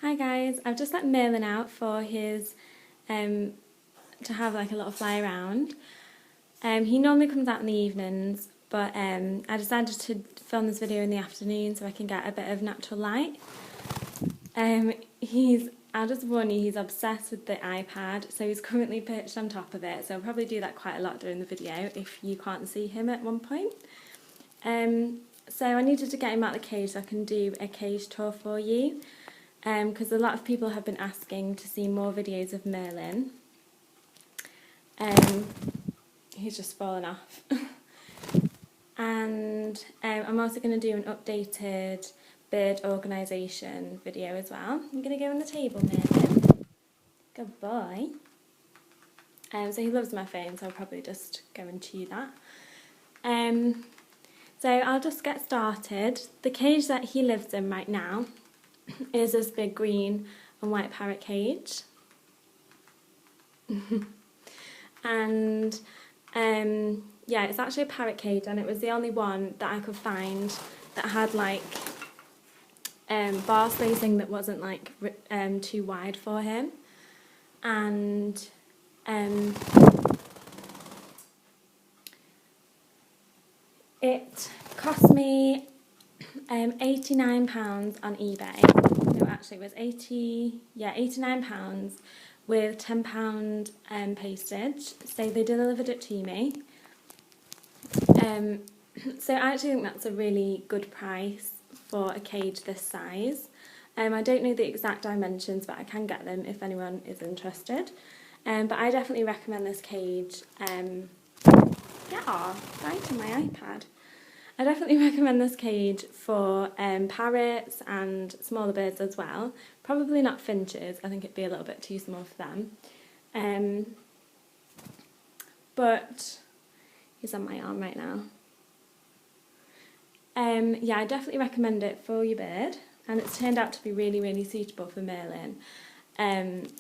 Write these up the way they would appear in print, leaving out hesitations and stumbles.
Hi guys, I've just let Merlin out for his, to have like a little fly around. He normally comes out in the evenings, but I decided to film this video in the afternoon so I can get a bit of natural light. I'll just warn you, he's obsessed with the iPad, so he's currently perched on top of it, so I'll probably do that quite a lot during the video if you can't see him at one point. So I needed to get him out of the cage so I can do a cage tour for you. Because a lot of people have been asking to see more videos of Merlin. He's just fallen off. And I'm also going to do an updated bird organisation video as well. I'm going to go on the table, Merlin. Good boy. So he loves my phone, so I'll probably just go and chew that. So I'll just get started. The cage that he lives in right now is this big green and white parrot cage. And yeah, it's actually a parrot cage, and it was the only one that I could find that had like bar spacing that wasn't like too wide for him. And it cost me £89 on eBay. No, actually it was £89 with £10 postage. So they delivered it to me. So I actually think that's a really good price for a cage this size. I don't know the exact dimensions, but I can get them if anyone is interested. But I definitely recommend this cage. Yeah, right on my iPad. I definitely recommend this cage for parrots and smaller birds as well. Probably not finches, I think it'd be a little bit too small for them. But he's on my arm right now. Yeah, I definitely recommend it for your bird, and it's turned out to be really, really suitable for Merlin. It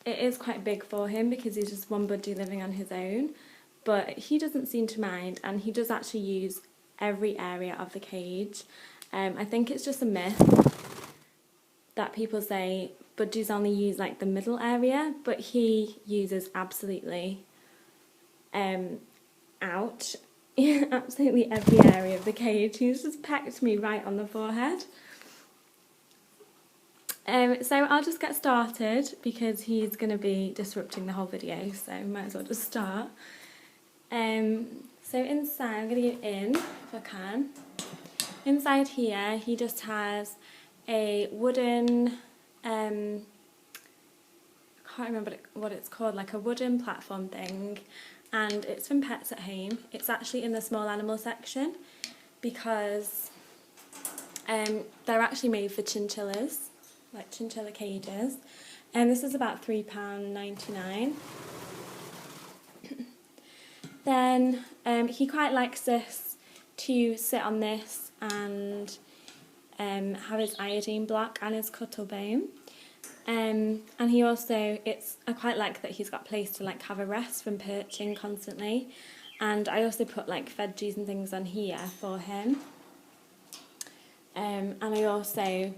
is quite big for him because he's just one budgie living on his own, but he doesn't seem to mind, and he does actually use every area of the cage. I think it's just a myth that people say budgies only use like the middle area, but he uses absolutely absolutely every area of the cage. He's just pecked me right on the forehead. So I'll just get started because he's going to be disrupting the whole video, so might as well just start. So inside, I'm going to go in if I can. Inside here, he just has a wooden, I can't remember what it's called, like a wooden platform thing, and it's from Pets at Home. It's actually in the small animal section because they're actually made for chinchillas, like chinchilla cages, and this is about £3.99. Then he quite likes this to sit on this and have his iodine block and his cuttle bone. And he also, I quite like that he's got a place to like have a rest from perching constantly. And I also put like veggies and things on here for him. And I also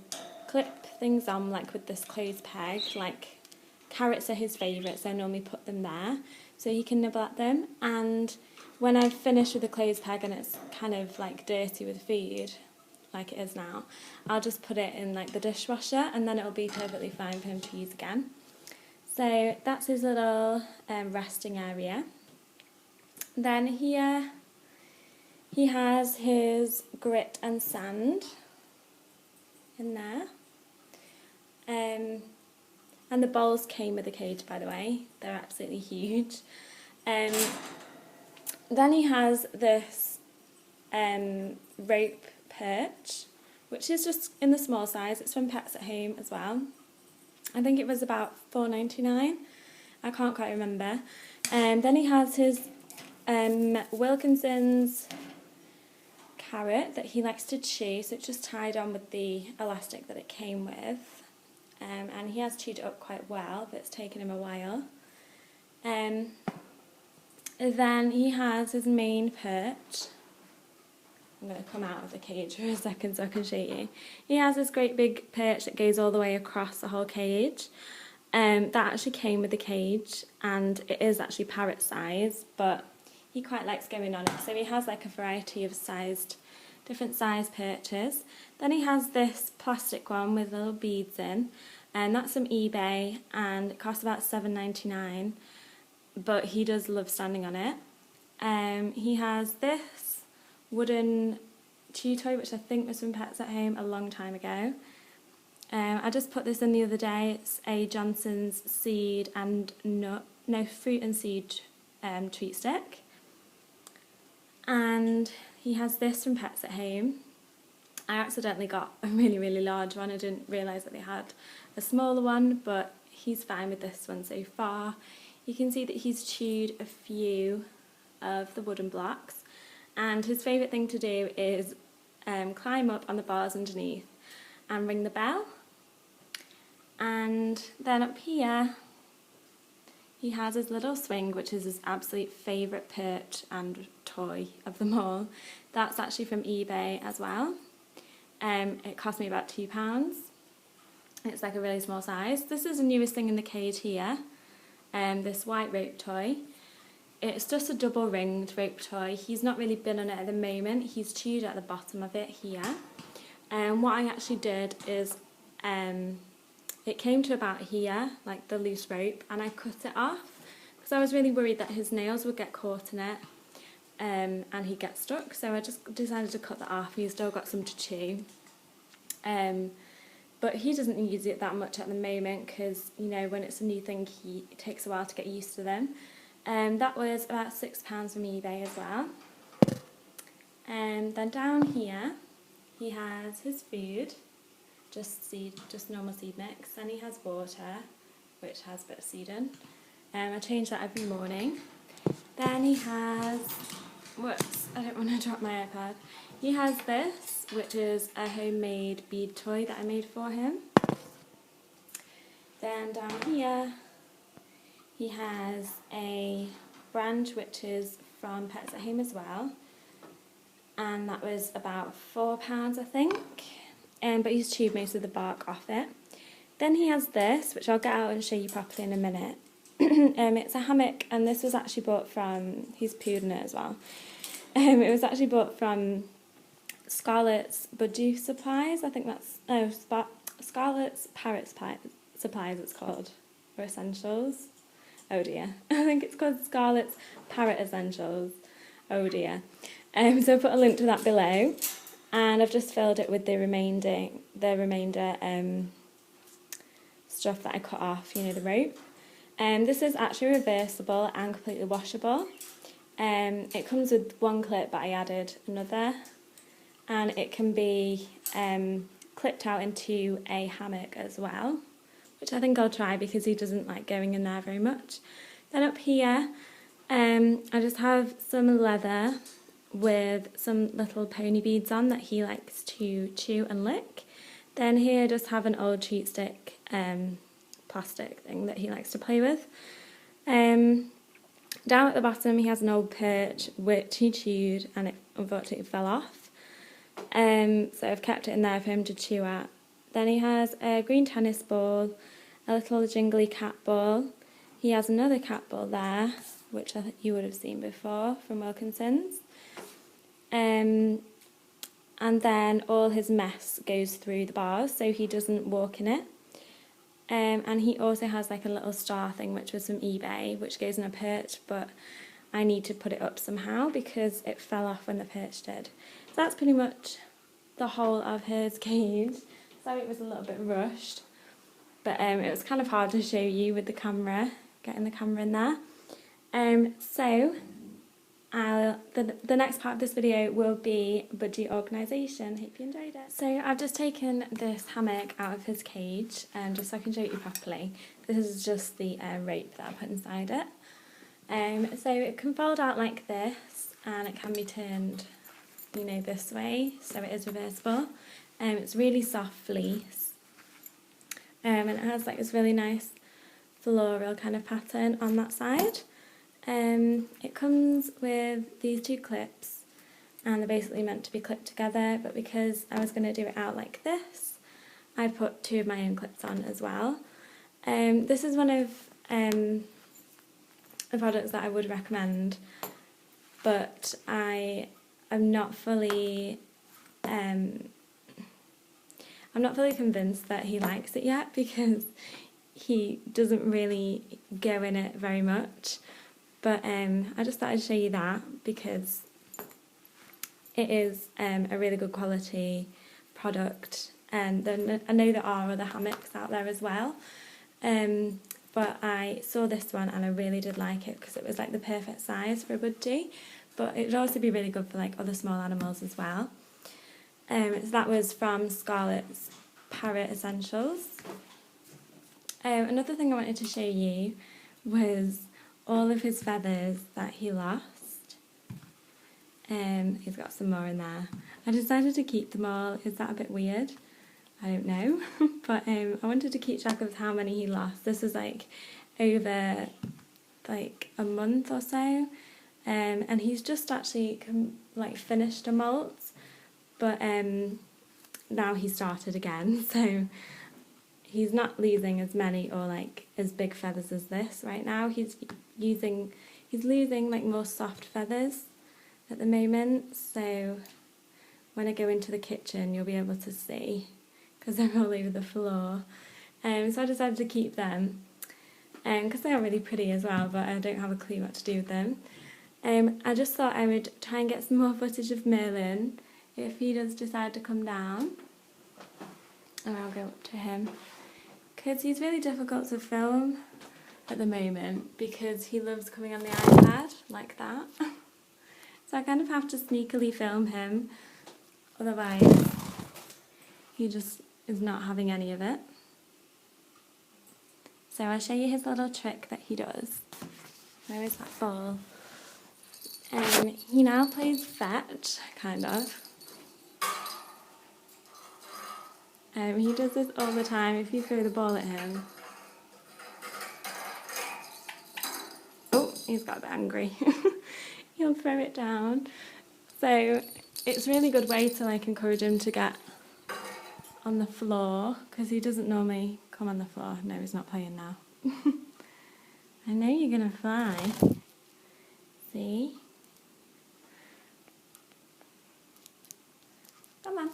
clip things on like with this clothes peg, like carrots are his favourite, so I normally put them there so he can nibble at them. And when I've finished with the clothes peg and it's kind of like dirty with food, like it is now, I'll just put it in like the dishwasher and then it'll be perfectly fine for him to use again. So that's his little resting area. Then here he has his grit and sand in there. And the bowls came with the cage, by the way. They're absolutely huge. Then he has this rope perch, which is just in the small size. It's from Pets at Home as well. I think it was about £4.99. I can't quite remember. Then he has his Wilkinson's carrot that he likes to chew, so it's just tied on with the elastic that it came with. And he has chewed it up quite well, but it's taken him a while. Then he has his main perch, I'm going to come out of the cage for a second so I can show you. He has this great big perch that goes all the way across the whole cage. That actually came with the cage, and it is actually parrot size, but he quite likes going on it. So he has like a variety of different size perches. Then he has this plastic one with little beads in, and that's from eBay, and it costs about $7.99, but he does love standing on it. He has this wooden chew toy, which I think was from Pets at Home a long time ago. I just put this in the other day. It's a Johnson's fruit and seed treat stick. And he has this from Pets at Home. I accidentally got a really, really large one. I didn't realise that they had a smaller one, but he's fine with this one so far. You can see that he's chewed a few of the wooden blocks, and his favourite thing to do is climb up on the bars underneath and ring the bell. And then up here he has his little swing, which is his absolute favourite perch and toy of them all. That's actually from eBay as well. It cost me about £2. It's like a really small size. This is the newest thing in the cage here, this white rope toy. It's just a double ringed rope toy. He's not really been on it at the moment. He's chewed at the bottom of it here. What I actually did is it came to about here, like the loose rope, and I cut it off because I was really worried that his nails would get caught in it and he'd get stuck, so I just decided to cut that off. He's still got some to chew. But he doesn't use it that much at the moment because, you know, when it's a new thing, it takes a while to get used to them. That was about £6 from eBay as well. Then down here, he has his food, just normal seed mix. Then he has water, which has a bit of seed in. I change that every morning. Then he has, whoops, I don't want to drop my iPad. He has this, which is a homemade bead toy that I made for him. Then down here, he has a branch which is from Pets at Home as well, and that was about £4 I think, but he's chewed most of the bark off it. Then he has this, which I'll get out and show you properly in a minute. It's a hammock, and this was actually bought from, he's pooed in it as well. It was actually bought from Scarlett's Budgie Supplies, I think that's, Scarlett's Parrot Supplies it's called, or Essentials. Oh dear, I think it's called Scarlett's Parrot Essentials. Oh dear. So I'll put a link to that below, and I've just filled it with the remainder stuff that I cut off, you know, the rope. This is actually reversible and completely washable. It comes with one clip, but I added another, and it can be clipped out into a hammock as well, which I think I'll try because he doesn't like going in there very much. Then up here, I just have some leather with some little pony beads on that he likes to chew and lick. Then here I just have an old cheat stick plastic thing that he likes to play with. Down at the bottom he has an old perch which he chewed and it unfortunately fell off. So I've kept it in there for him to chew at. Then he has a green tennis ball, a little jingly cat ball. He has another cat ball there, which I think you would have seen before from Wilkinson's. And then all his mess goes through the bars, so he doesn't walk in it. And he also has like a little star thing, which was from eBay, which goes in a perch, but I need to put it up somehow because it fell off when the perch did. So that's pretty much the whole of his cage. Sorry it was a little bit rushed, but it was kind of hard to show you with the camera, getting the camera in there. So the next part of this video will be Budgie organisation. Hope you enjoyed it. So I've just taken this hammock out of his cage, just so I can show you properly. This is just the rope that I put inside it. So it can fold out like this, and it can be turned, you know, this way, so it is reversible. It's really soft fleece, and it has like this really nice floral kind of pattern on that side. It comes with these two clips, and they're basically meant to be clipped together, but because I was going to do it out like this, I put 2 of my own clips on as well. This is one of the products that I would recommend, but I am not fully convinced that he likes it yet, because he doesn't really go in it very much. But I just thought I'd show you that because it is a really good quality product. And I know there are other hammocks out there as well, but I saw this one and I really did like it because it was like the perfect size for a budgie, but it would also be really good for like other small animals as well. So that was from Scarlett's Parrot Essentials. Another thing I wanted to show you was all of his feathers that he lost. He's got some more in there. I decided to keep them all. Is that a bit weird? I don't know. But I wanted to keep track of how many he lost. This was like over like a month or so. And he's just actually finished a molt, but now he started again. So he's not losing as many or like as big feathers as this right now. He's losing like more soft feathers at the moment. So when I go into the kitchen, you'll be able to see because they're all over the floor. So I decided to keep them because they are really pretty as well, but I don't have a clue what to do with them. I just thought I would try and get some more footage of Merlin if he does decide to come down, and I'll go up to him. Because he's really difficult to film at the moment because he loves coming on the iPad like that. So I kind of have to sneakily film him, otherwise he just is not having any of it. So I'll show you his little trick that he does. Where is that ball? He now plays fetch, kind of. He does this all the time if you throw the ball at him. Oh, he's got a bit angry. He'll throw it down. So it's a really good way to like encourage him to get on the floor, because he doesn't normally come on the floor. No, he's not playing now. I know you're going to fly. See? Come on.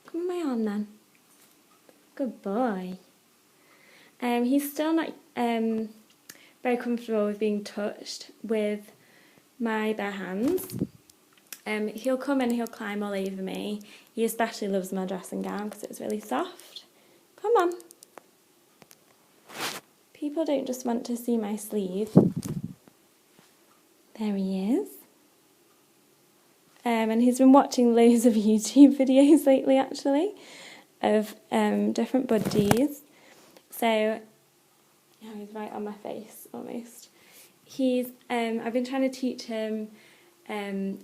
Come on my arm then. Good boy. He's still not very comfortable with being touched with my bare hands. He'll come and he'll climb all over me. He especially loves my dressing gown because it's really soft. Come on. People don't just want to see my sleeve. There he is. And he's been watching loads of YouTube videos lately, actually, of different budgies. So, yeah, he's right on my face, almost. I've been trying to teach him an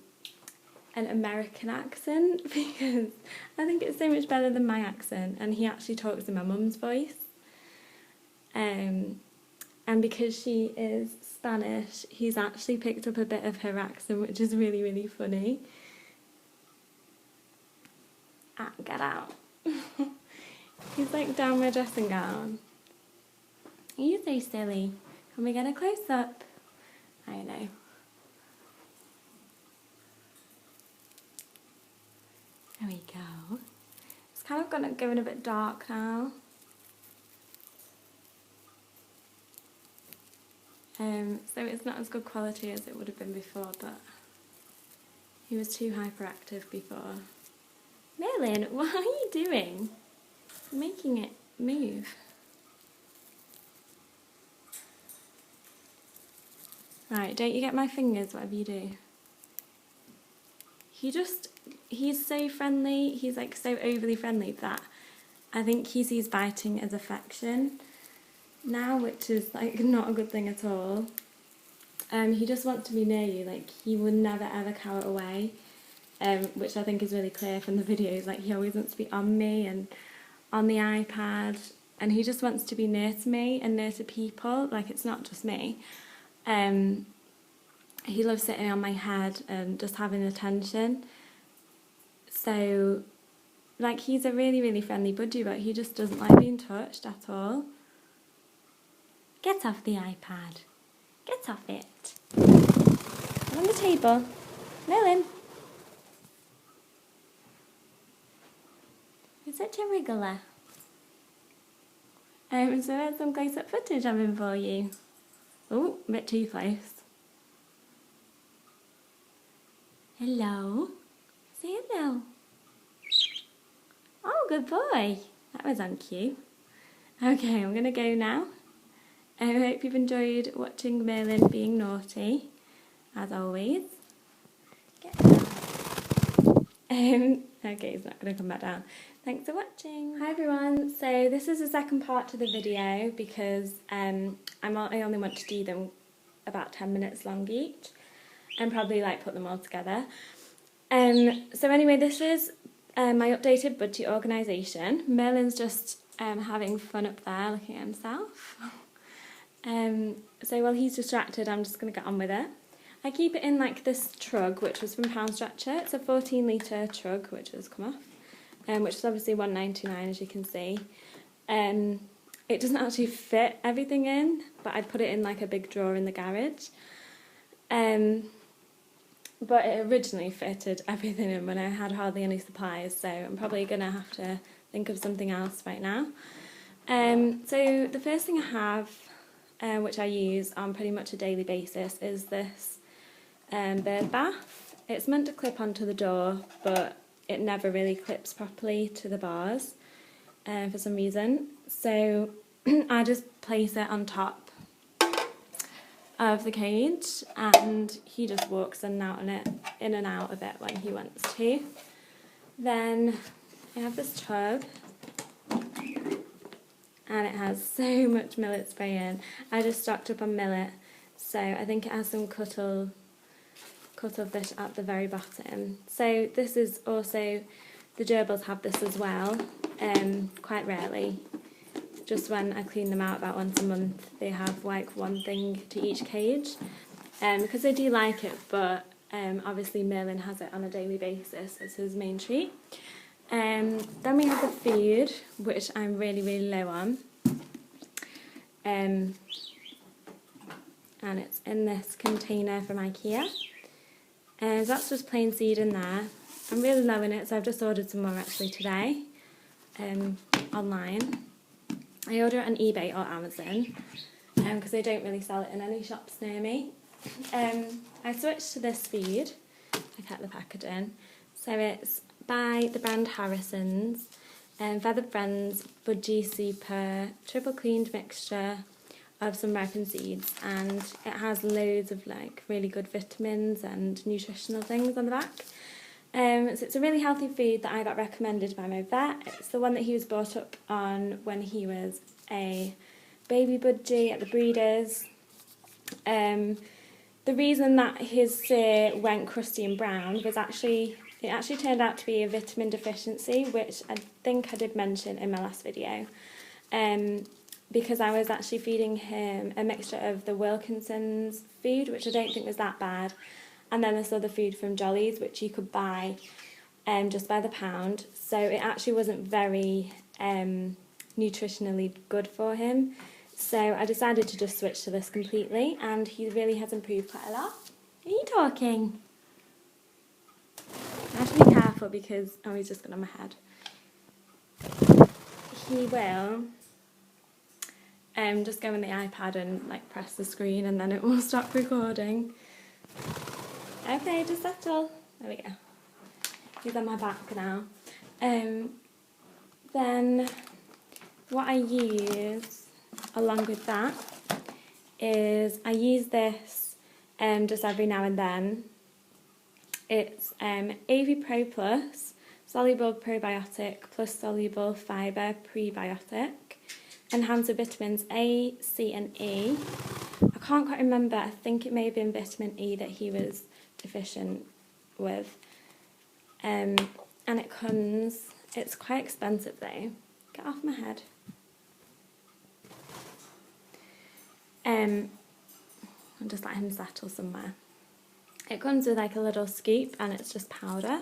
American accent because I think it's so much better than my accent, and he actually talks in my mum's voice. And because she is Spanish, he's actually picked up a bit of her accent, which is really, really funny. Ah, get out. He's like down my dressing gown. You're so silly. Can we get a close up? I know. There we go. It's kind of going a bit dark now. So it's not as good quality as it would have been before, but he was too hyperactive before. Merlin, what are you doing? You're making it move. Right, don't you get my fingers, whatever you do. He's so friendly, he's like so overly friendly that I think he sees biting as affection now, which is like not a good thing at all. He just wants to be near you, like he would never ever cower away, which I think is really clear from the videos. Like he always wants to be on me and on the iPad, and he just wants to be near to me and near to people, like it's not just me. he loves sitting on my head and just having attention. So, like, he's a really, really friendly budgie, but he just doesn't like being touched at all. Get off the iPad. Get off it. On the table. Merlin. You're such a wriggler. So there's some close-up footage having for you. Oh, a bit too close. Hello. Say hello. Oh, good boy. That was on cue. Okay, I'm going to go now. I hope you've enjoyed watching Merlin being naughty, as always. Get down. Okay, he's not going to come back down. Thanks for watching. Hi everyone. So this is the second part to the video because I only want to do them about 10 minutes long each and probably like put them all together. So anyway, this is my updated budgie organisation. Merlin's just having fun up there looking at himself. So while he's distracted, I'm just going to get on with it. I keep it in like this trug, which was from Pound Stretcher. It's a 14 litre trug, which has come off, which is obviously $1.99 as you can see. It doesn't actually fit everything in, but I put it in like a big drawer in the garage. But it originally fitted everything in when I had hardly any supplies, so I'm probably going to have to think of something else right now. So the first thing I have, which I use on pretty much a daily basis, is this bird bath. It's meant to clip onto the door, but it never really clips properly to the bars for some reason. So I just place it on top of the cage and he just walks in and out of it when he wants to. Then I have this tub and it has so much millet spray in. I just stocked up on millet, so I think it has some cuttlefish at the very bottom. So this is also, the gerbils have this as well, quite rarely. Just when I clean them out about once a month, they have like one thing to each cage, because they do like it, but obviously Merlin has it on a daily basis as his main treat. Then we have the food, which I'm really, really low on, and it's in this container from IKEA. So that's just plain seed in there. I'm really low in it, so I've just ordered some more actually today, online. I order it on eBay or Amazon, because they don't really sell it in any shops near me. I switched to this feed. I kept the packaging. So it's by the brand Harrison's, Feather Friends Budgie Super Triple Cleaned Mixture of some ripened seeds, and it has loads of like really good vitamins and nutritional things on the back. So it's a really healthy food that I got recommended by my vet. It's the one that he was brought up on when he was a baby budgie at the breeders. The reason that his went crusty and brown was it actually turned out to be a vitamin deficiency, which I think I did mention in my last video. Because I was actually feeding him a mixture of the Wilkinson's food, which I don't think was that bad, and then this other food from Jolly's, which you could buy just by the pound. So it actually wasn't very nutritionally good for him. So I decided to just switch to this completely, and he really has improved quite a lot. Are you talking? I have to be careful because, oh, he's just got on my head. He will just go on the iPad and like press the screen and then it will stop recording. Okay, just settle. There we go. He's on my back now. Then what I use along with that is I use this just every now and then. It's AV Pro Plus Soluble Probiotic plus Soluble Fibre Prebiotic, enhanced with vitamins A, C and E. I can't quite remember, I think it may have been vitamin E that he was deficient with. And it comes, it's quite expensive though. Get off my head. I'll just let him settle somewhere. It comes with like a little scoop and it's just powder.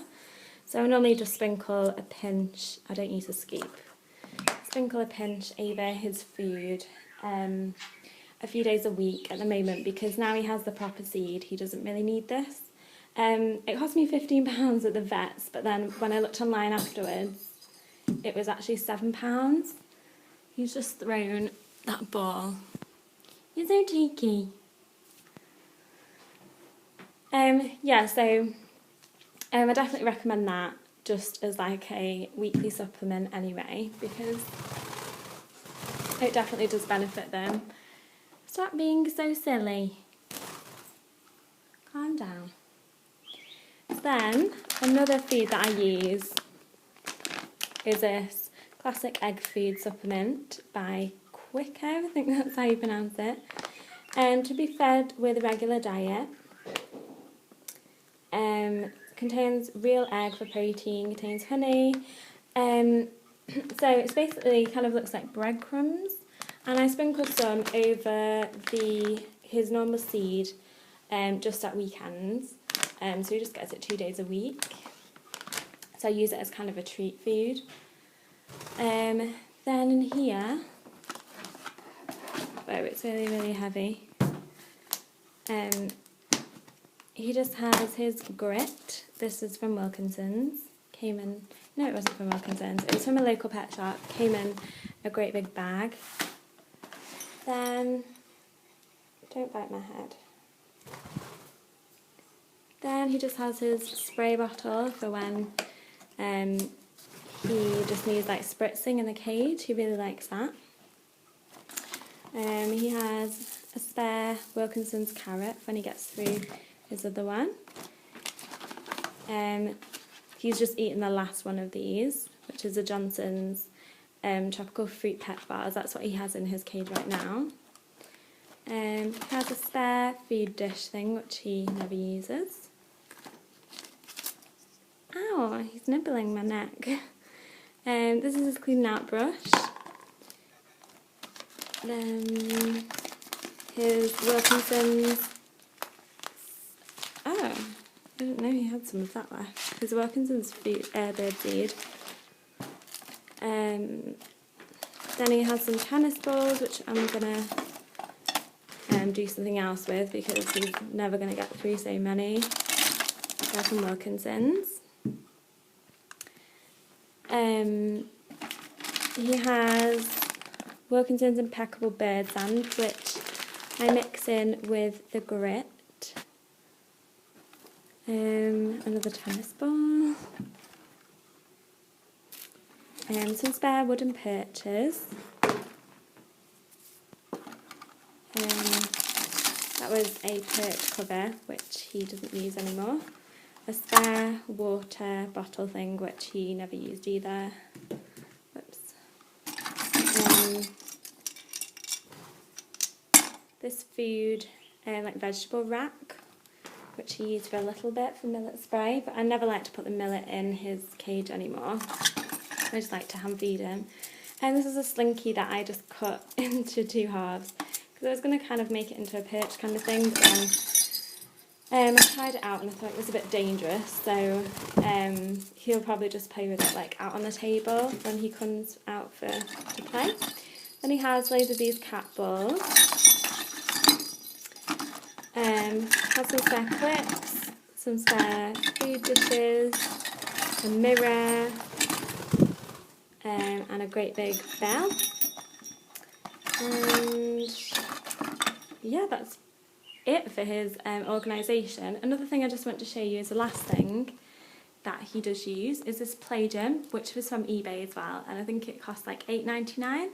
So I normally just sprinkle a pinch, I don't use a scoop, sprinkle a pinch over his food a few days a week at the moment, because now he has the proper seed, he doesn't really need this. It cost me £15 at the vet's, but then when I looked online afterwards, it was actually £7. He's just thrown that ball. You're so cheeky. Yeah, so I definitely recommend that just as like a weekly supplement anyway, because it definitely does benefit them. Stop being so silly. Calm down. Then another food that I use is this classic egg food supplement by Quicko, I think that's how you pronounce it, to be fed with a regular diet. Contains real egg for protein, contains honey, so it's basically kind of looks like breadcrumbs, and I sprinkled some over his normal seed just at weekends, so he just gets it 2 days a week, so I use it as kind of a treat food. Then in here, oh, it's really heavy, he just has his grit. This is from Wilkinson's. No, it wasn't from Wilkinson's. It was from a local pet shop. Came in a great big bag. Then, don't bite my head. Then he just has his spray bottle for when he just needs like spritzing in the cage. He really likes that. He has a spare Wilkinson's carrot when he gets through his other one. He's just eaten the last one of these, which is a Johnson's tropical fruit pet bars. That's what he has in his cage right now. He has a spare food dish thing, which he never uses. Ow, he's nibbling my neck. This is his cleaning out brush. Then his Wilkinson's. Oh, I didn't know he had some of that left. His Wilkinson's bird seed. Then he has some tennis balls, which I'm gonna do something else with because he's never gonna get through so many. They're from Wilkinson's. He has Wilkinson's Impeccable Bird Sand, which I mix in with the grit. Another tennis ball. Some spare wooden perches. That was a perch cover, which he doesn't use anymore. A spare water bottle thing, which he never used either. Whoops. This food, like vegetable rack, which he used for a little bit for millet spray, but I never like to put the millet in his cage anymore. I just like to hand feed him. And this is a slinky that I just cut into 2 halves, because I was going to kind of make it into a perch kind of thing, but then I tried it out and I thought it was a bit dangerous, so he'll probably just play with it like out on the table when he comes out to play. Then he has loads of these cat balls. Has some spare clips, some spare food dishes, a mirror, and a great big bell. And yeah, that's it for his organisation. Another thing I just want to show you is the last thing that he does use is this play gym, which was from eBay as well, and I think it cost like $8.99.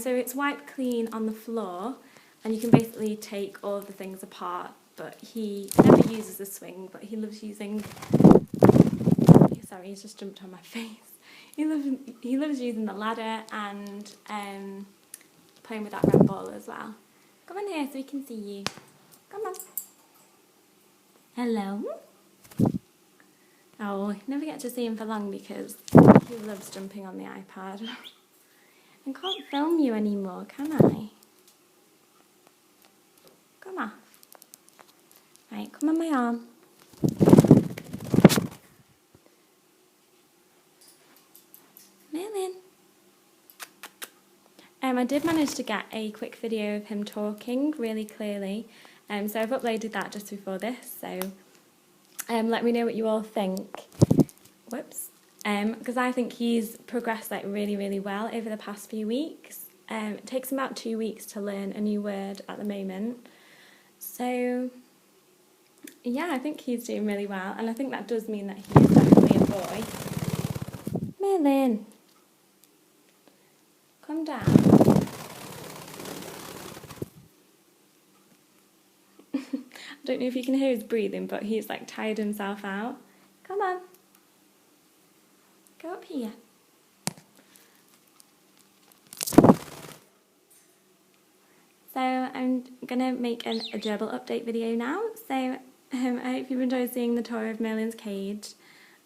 So it's wiped clean on the floor, and you can basically take all of the things apart, but he never uses the swing, but he loves using, sorry, he's just jumped on my face. He loves using the ladder and playing with that red ball as well. Come on here so we can see you. Come on. Hello. Oh, I never get to see him for long because he loves jumping on the iPad. I can't film you anymore, can I? Come on. Right, come on my arm. Merlin. I did manage to get a quick video of him talking really clearly, so I've uploaded that just before this, so let me know what you all think. Whoops. Because I think he's progressed like really well over the past few weeks. It takes him about 2 weeks to learn a new word at the moment. So yeah, I think he's doing really well, and I think that does mean that he is definitely a boy. Merlin, come down. I don't know if you can hear his breathing, but he's like tired himself out. Come on. Go up here. So I'm going to make a gerbil update video now. So I hope you've enjoyed seeing the tour of Merlin's cage.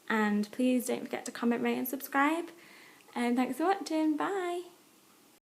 And please don't forget to comment, rate and subscribe. And thanks for watching. Bye.